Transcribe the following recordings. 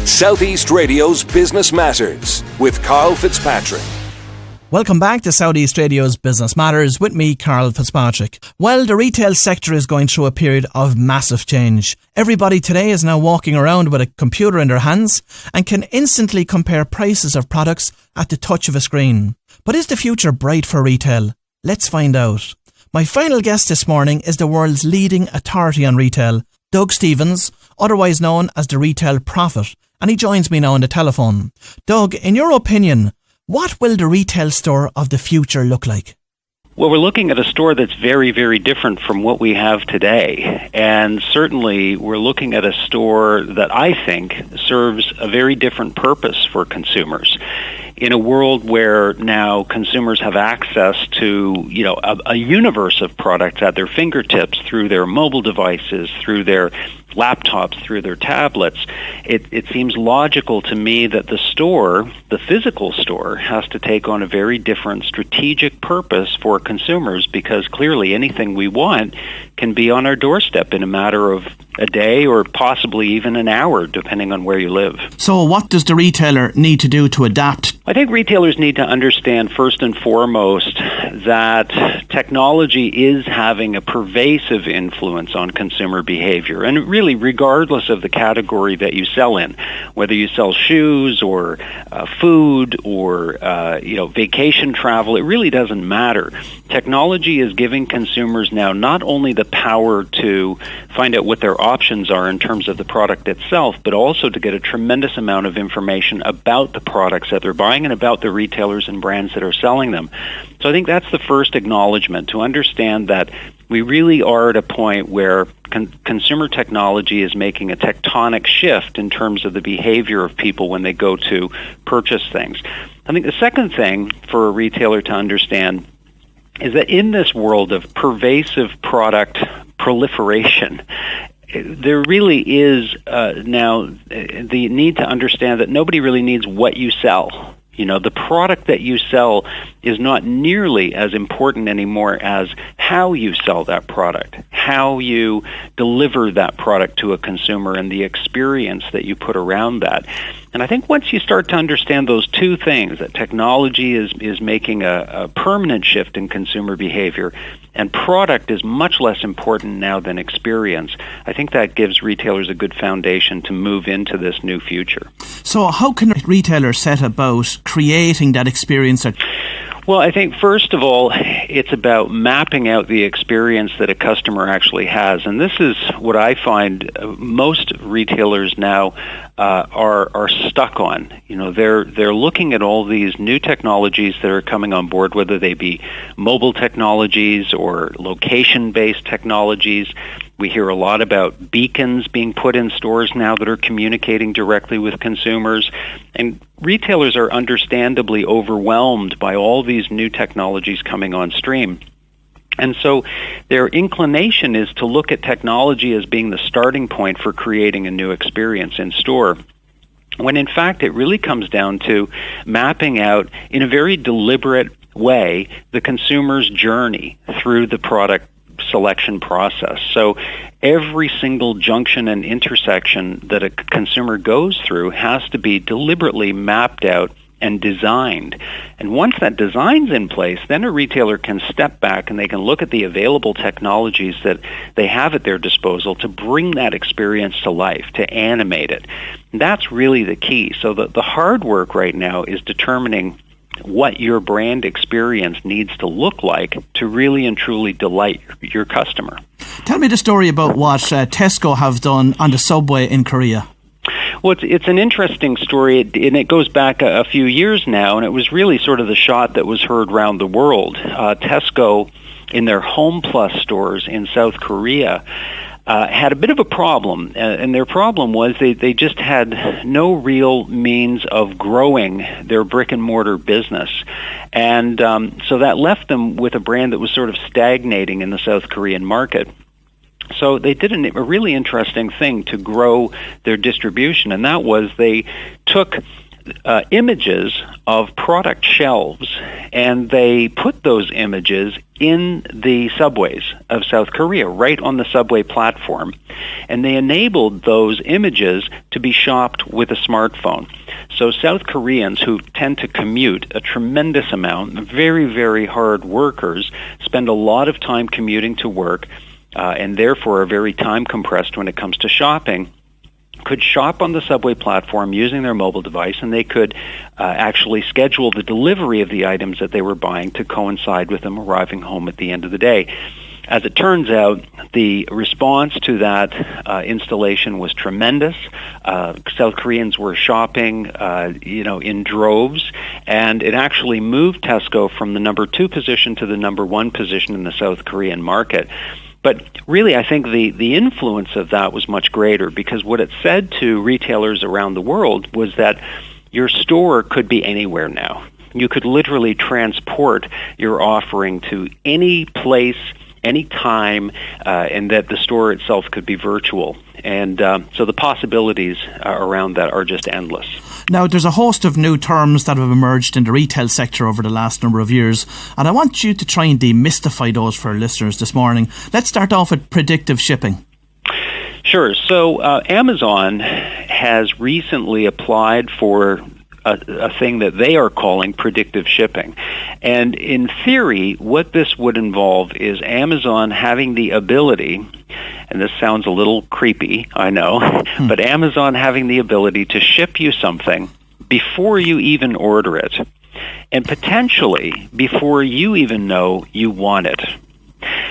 Southeast Radio's Business Matters with Karl Fitzpatrick. Welcome back to Southeast Radio's Business Matters with me, Karl Fitzpatrick. Well, the retail sector is going through a period of massive change. Everybody today is now walking around with a computer in their hands and can instantly compare prices of products at the touch of a screen. But is the future bright for retail? Let's find out. My final guest this morning is the world's leading authority on retail, Doug Stevens, otherwise known as the Retail Prophet, and he joins me now on the telephone. Doug, in your opinion, what will the retail store of the future look like? Well, we're looking at a store that's very, very different from what we have today. And certainly we're looking at a store that I think serves a very different purpose for consumers. In a world where now consumers have access to, a universe of products at their fingertips through their mobile devices, through their laptops, through their tablets, it seems logical to me that the store, the physical store, has to take on a very different strategic purpose for consumers, because clearly anything we want can be on our doorstep in a matter of a day or possibly even an hour, depending on where you live. So what does the retailer need to do to adapt? I think retailers need to understand first and foremost that technology is having a pervasive influence on consumer behavior, and really regardless of the category that you sell in, whether you sell shoes or food or vacation travel, it really doesn't matter. Technology is giving consumers now not only the power to find out what their options are in terms of the product itself, but also to get a tremendous amount of information about the products that they're buying and about the retailers and brands that are selling them. So I think that's the first acknowledgement, to understand that we really are at a point where consumer technology is making a tectonic shift in terms of the behavior of people when they go to purchase things. I think the second thing for a retailer to understand is that in this world of pervasive product proliferation, there really is now the need to understand that nobody really needs what you sell. The product that you sell is not nearly as important anymore as how you sell that product, how you deliver that product to a consumer, and the experience that you put around that. And I think once you start to understand those two things, that technology is making a permanent shift in consumer behavior, and product is much less important now than experience, I think that gives retailers a good foundation to move into this new future. So how can retailers set about creating that experience? Well, I think first of all, it's about mapping out the experience that a customer actually has. And this is what I find most retailers now are stuck on. They're looking at all these new technologies that are coming on board, whether they be mobile technologies or location-based technologies. We hear a lot about beacons being put in stores now that are communicating directly with consumers. And retailers are understandably overwhelmed by all these new technologies coming on stream. And so their inclination is to look at technology as being the starting point for creating a new experience in store, when in fact it really comes down to mapping out in a very deliberate way the consumer's journey through the product selection process. So every single junction and intersection that a consumer goes through has to be deliberately mapped out and designed. And once that design's in place, then a retailer can step back and they can look at the available technologies that they have at their disposal to bring that experience to life, to animate it. And that's really the key. So the hard work right now is determining what your brand experience needs to look like to really and truly delight your customer. Tell me the story about what Tesco have done on the subway in Korea. Well, it's an interesting story, and it goes back a few years now, and it was really sort of the shot that was heard around the world. Tesco, in their Home Plus stores in South Korea, had a bit of a problem, and their problem was they just had no real means of growing their brick-and-mortar business. And so that left them with a brand that was sort of stagnating in the South Korean market. So they did a really interesting thing to grow their distribution, and that was they took images of product shelves, and they put those images in the subways of South Korea, right on the subway platform, and they enabled those images to be shopped with a smartphone. So South Koreans, who tend to commute a tremendous amount, very, very hard workers, spend a lot of time commuting to work, and therefore are very time compressed when it comes to shopping, could shop on the subway platform using their mobile device, and they could actually schedule the delivery of the items that they were buying to coincide with them arriving home at the end of the day. As it turns out, the response to that installation was tremendous. South Koreans were shopping, in droves, and it actually moved Tesco from the number 2 position to the number 1 position in the South Korean market. But really, I think the influence of that was much greater, because what it said to retailers around the world was that your store could be anywhere now. You could literally transport your offering to any place, any time, and that the store itself could be virtual. And so the possibilities around that are just endless. Now, there's a host of new terms that have emerged in the retail sector over the last number of years, and I want you to try and demystify those for our listeners this morning. Let's start off with predictive shipping. Sure. So Amazon has recently applied for a thing that they are calling predictive shipping. And in theory, what this would involve is Amazon having the ability, and this sounds a little creepy, I know, but Amazon having the ability to ship you something before you even order it, and potentially before you even know you want it.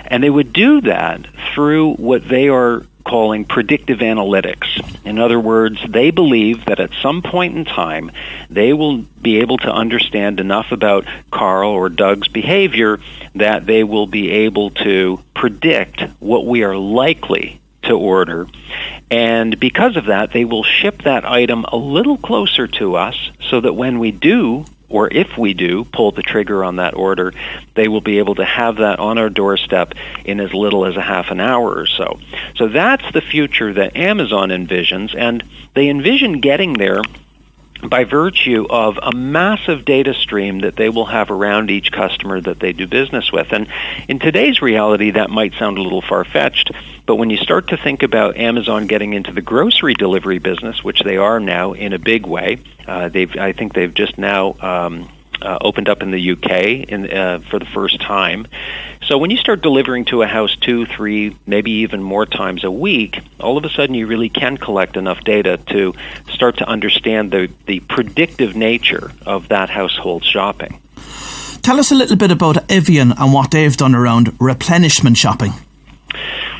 And they would do that through what they are calling predictive analytics. In other words, they believe that at some point in time, they will be able to understand enough about Carl or Doug's behavior that they will be able to predict what we are likely to order. And because of that, they will ship that item a little closer to us so that when we do, or if we do, pull the trigger on that order, they will be able to have that on our doorstep in as little as a half an hour or so. So that's the future that Amazon envisions, and they envision getting there by virtue of a massive data stream that they will have around each customer that they do business with. And in today's reality, that might sound a little far-fetched, but when you start to think about Amazon getting into the grocery delivery business, which they are now in a big way, I think they've just now opened up in the UK for the first time. So when you start delivering to a house 2, 3, maybe even more times a week, all of a sudden you really can collect enough data to start to understand the predictive nature of that household shopping. Tell us a little bit about Evian and what they've done around replenishment shopping.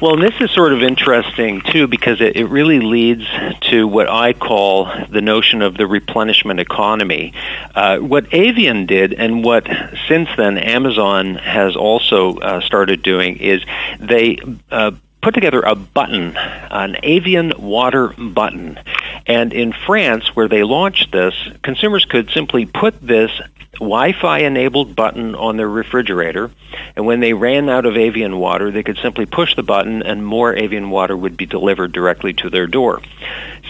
Well, this is sort of interesting, too, because it really leads to what I call the notion of the replenishment economy. What Evian did, and what since then Amazon has also started doing, is they put together a button, an Evian water button. And in France, where they launched this, consumers could simply put this Wi-Fi-enabled button on their refrigerator, and when they ran out of Evian water, they could simply push the button and more Evian water would be delivered directly to their door.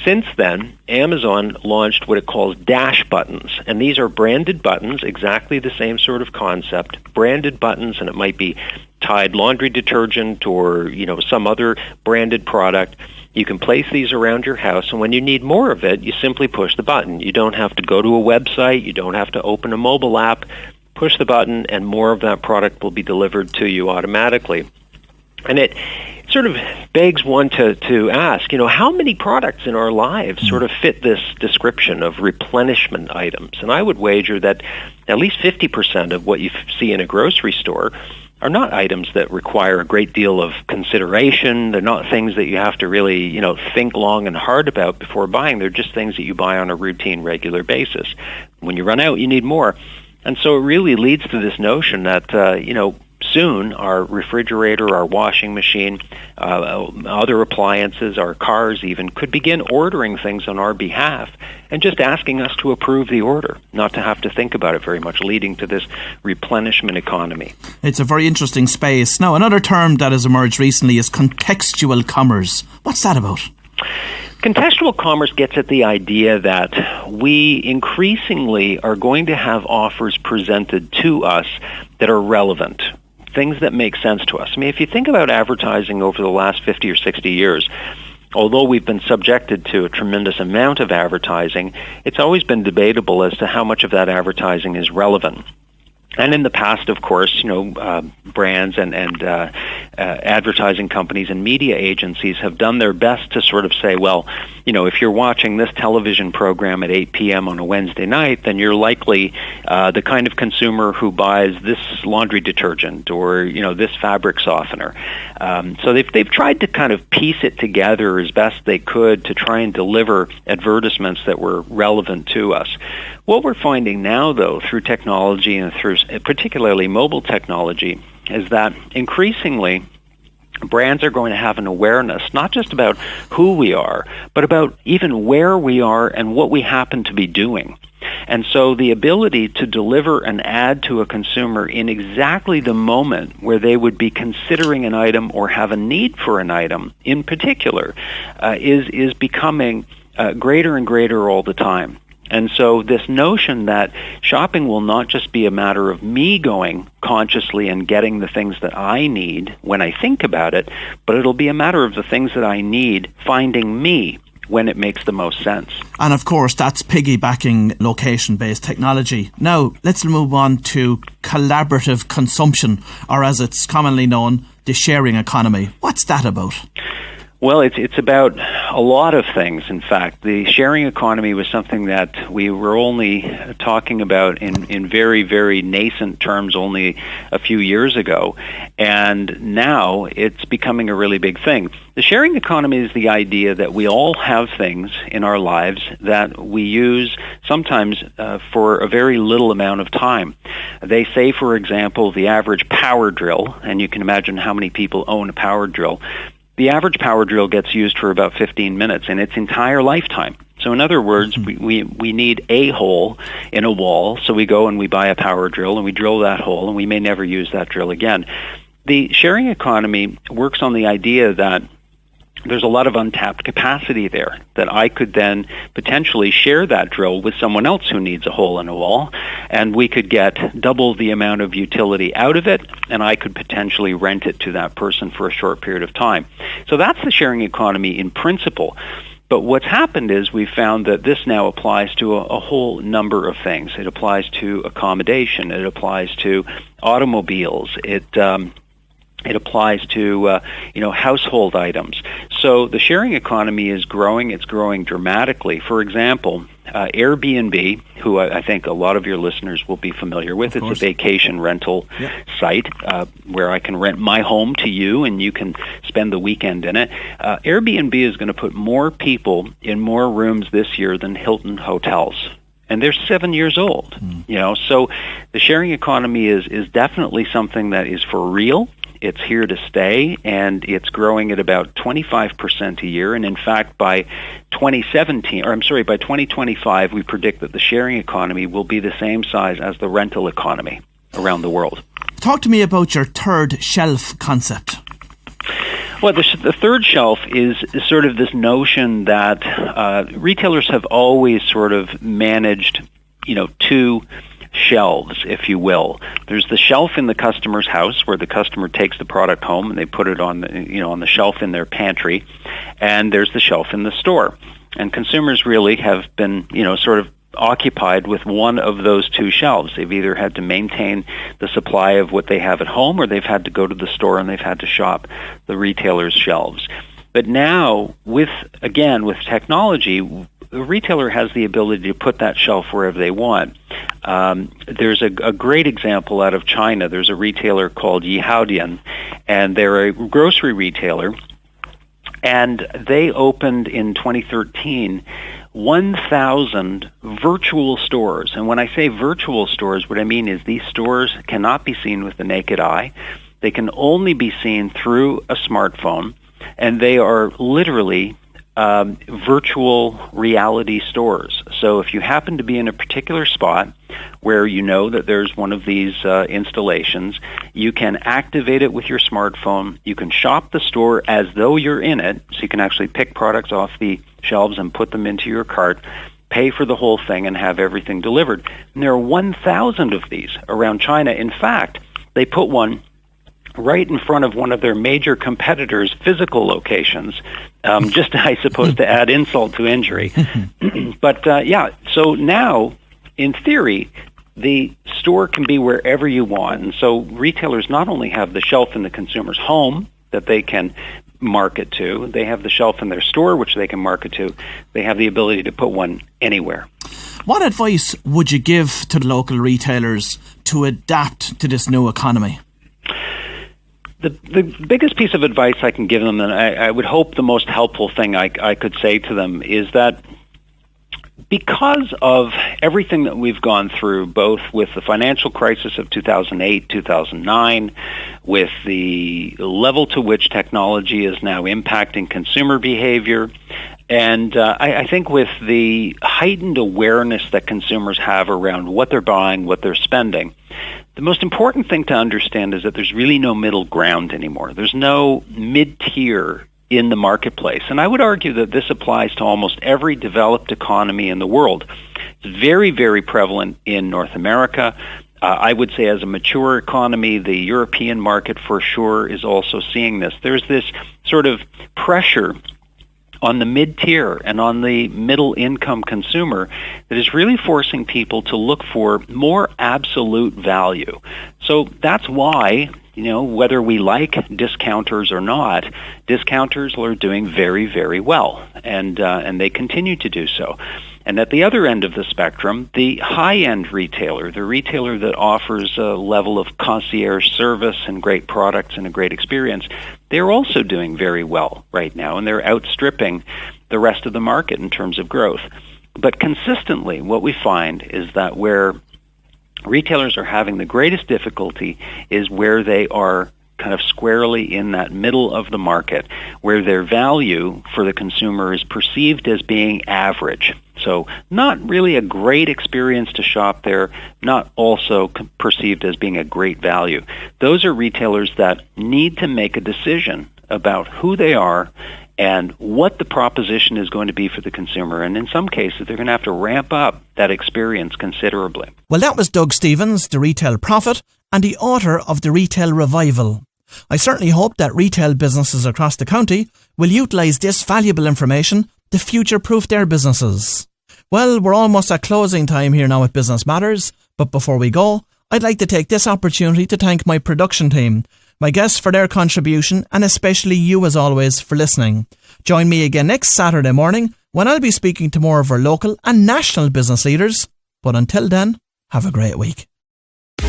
Since then, Amazon launched what it calls dash buttons, and these are branded buttons, exactly the same sort of concept, branded buttons, and it might be Tide laundry detergent or, some other branded product. You can place these around your house, and when you need more of it, you simply push the button. You don't have to go to a website. You don't have to open a mobile app. Push the button, and more of that product will be delivered to you automatically. And it sort of begs one to ask, how many products in our lives sort of fit this description of replenishment items? And I would wager that at least 50% of what you see in a grocery store are not items that require a great deal of consideration. They're not things that you have to really, think long and hard about before buying. They're just things that you buy on a routine, regular basis. When you run out, you need more. And so it really leads to this notion that, soon our refrigerator, our washing machine, other appliances, our cars even, could begin ordering things on our behalf and just asking us to approve the order, not to have to think about it very much, leading to this replenishment economy. It's a very interesting space. Now, another term that has emerged recently is contextual commerce. What's that about? Contextual commerce gets at the idea that we increasingly are going to have offers presented to us that are relevant, things that make sense to us. I mean, if you think about advertising over the last 50 or 60 years, although we've been subjected to a tremendous amount of advertising, it's always been debatable as to how much of that advertising is relevant. And in the past, of course, brands and advertising companies and media agencies have done their best to sort of say, well, if you're watching this television program at 8 p.m. on a Wednesday night, then you're likely the kind of consumer who buys this laundry detergent or, this fabric softener. So they've tried to kind of piece it together as best they could to try and deliver advertisements that were relevant to us. What we're finding now, though, through technology and through particularly mobile technology, is that increasingly brands are going to have an awareness, not just about who we are, but about even where we are and what we happen to be doing. And so the ability to deliver an ad to a consumer in exactly the moment where they would be considering an item or have a need for an item in particular is becoming greater and greater all the time. And so this notion that shopping will not just be a matter of me going consciously and getting the things that I need when I think about it, but it'll be a matter of the things that I need finding me when it makes the most sense. And of course, that's piggybacking location-based technology. Now, let's move on to collaborative consumption, or as it's commonly known, the sharing economy. What's that about? Well, it's about a lot of things, in fact. The sharing economy was something that we were only talking about in very, very nascent terms only a few years ago, and now it's becoming a really big thing. The sharing economy is the idea that we all have things in our lives that we use sometimes for a very little amount of time. They say, for example, the average power drill, and you can imagine how many people own a power drill. The average power drill gets used for about 15 minutes in its entire lifetime. So in other words, we need a hole in a wall, so we go and we buy a power drill and we drill that hole, and we may never use that drill again. The sharing economy works on the idea that there's a lot of untapped capacity there, that I could then potentially share that drill with someone else who needs a hole in a wall, and we could get double the amount of utility out of it, and I could potentially rent it to that person for a short period of time. So that's the sharing economy in principle. But what's happened is we've found that this now applies to a whole number of things. It applies to accommodation. It applies to automobiles. It applies to household items. So the sharing economy is growing. It's growing dramatically. For example, Airbnb, who I think a lot of your listeners will be familiar with, it's a vacation rental site where I can rent my home to you and you can spend the weekend in it. Airbnb is going to put more people in more rooms this year than Hilton hotels. And they're 7 years old, So the sharing economy is definitely something that is for real. It's here to stay, and it's growing at about 25% a year. And in fact, by 2025, we predict that the sharing economy will be the same size as the rental economy around the world. Talk to me about your third shelf concept. Well, the third shelf is sort of this notion that retailers have always sort of managed, two shelves, if you will. There's the shelf in the customer's house where the customer takes the product home and they put it on the shelf in their pantry, and there's the shelf in the store. And consumers really have been, sort of occupied with one of those two shelves. They've either had to maintain the supply of what they have at home, or they've had to go to the store and they've had to shop the retailer's shelves. But now, with technology, the retailer has the ability to put that shelf wherever they want. There's a great example out of China. There's a retailer called Yihaodian, and they're a grocery retailer, and they opened in 2013 1,000 virtual stores. And when I say virtual stores, what I mean is these stores cannot be seen with the naked eye. They can only be seen through a smartphone, and they are literally virtual reality stores. So if you happen to be in a particular spot, where you know that there's one of these installations. You can activate it with your smartphone. You can shop the store as though you're in it, so you can actually pick products off the shelves and put them into your cart, pay for the whole thing, and have everything delivered. And there are 1,000 of these around China. In fact, they put one right in front of one of their major competitors' physical locations, just, I suppose, to add insult to injury. But, so now, in theory, the store can be wherever you want. And so retailers not only have the shelf in the consumer's home that they can market to, they have the shelf in their store which they can market to. They have the ability to put one anywhere. What advice would you give to the local retailers to adapt to this new economy? The biggest piece of advice I can give them, and I would hope the most helpful thing I could say to them, is that because of everything that we've gone through, both with the financial crisis of 2008, 2009, with the level to which technology is now impacting consumer behavior, and I think with the heightened awareness that consumers have around what they're buying, what they're spending, the most important thing to understand is that there's really no middle ground anymore. There's no mid-tier in the marketplace. And I would argue that this applies to almost every developed economy in the world. It's very, very prevalent in North America. I would say as a mature economy, the European market for sure is also seeing this. There's this sort of pressure on the mid-tier and on the middle-income consumer that is really forcing people to look for more absolute value. So that's why, whether we like discounters or not, discounters are doing very, very well, and they continue to do so. And at the other end of the spectrum, the high-end retailer, the retailer that offers a level of concierge service and great products and a great experience, they're also doing very well right now, and they're outstripping the rest of the market in terms of growth. But consistently, what we find is that where retailers are having the greatest difficulty is where they are kind of squarely in that middle of the market, where their value for the consumer is perceived as being average. So not really a great experience to shop there, not also perceived as being a great value. Those are retailers that need to make a decision about who they are and what the proposition is going to be for the consumer. And in some cases, they're going to have to ramp up that experience considerably. Well, that was Doug Stevens, the retail prophet and the author of The Retail Revival. I certainly hope that retail businesses across the county will utilise this valuable information to future-proof their businesses. Well, we're almost at closing time here now at Business Matters, but before we go, I'd like to take this opportunity to thank my production team, my guests for their contribution, and especially you as always for listening. Join me again next Saturday morning when I'll be speaking to more of our local and national business leaders. But until then, have a great week.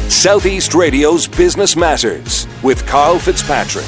Southeast Radio's Business Matters with Karl Fitzpatrick.